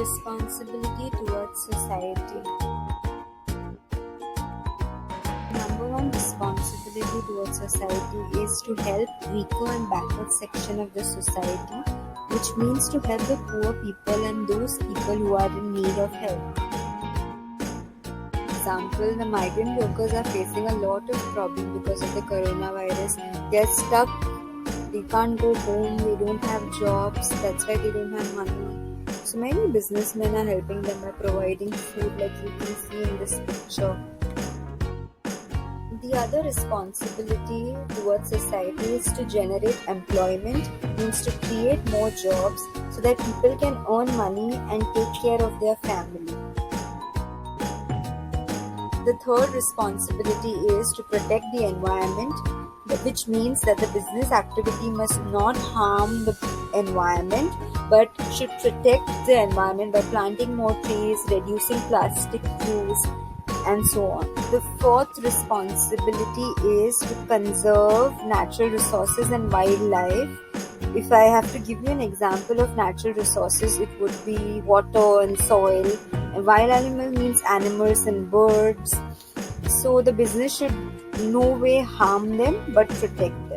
Responsibility towards society. Number one responsibility towards society is to help weaker and backward section of the society, which means to help the poor people and those people who are in need of help. Example, the migrant workers are facing a lot of problem because of the coronavirus. They are stuck, they can't go home, they don't have jobs, that's why they don't have money. So many businessmen are helping them by providing food, like you can see in this picture. The other responsibility towards society is to generate employment, means to create more jobs so that people can earn money and take care of their family. The third responsibility is to protect the environment, which means that the business activity must not harm the environment but should protect the environment by planting more trees, reducing plastic use, and so on. The fourth responsibility is to conserve natural resources and wildlife. If I have to give you an example of natural resources, it would be water and soil. And wild animal means animals and birds. So the business should no way harm them but protect them.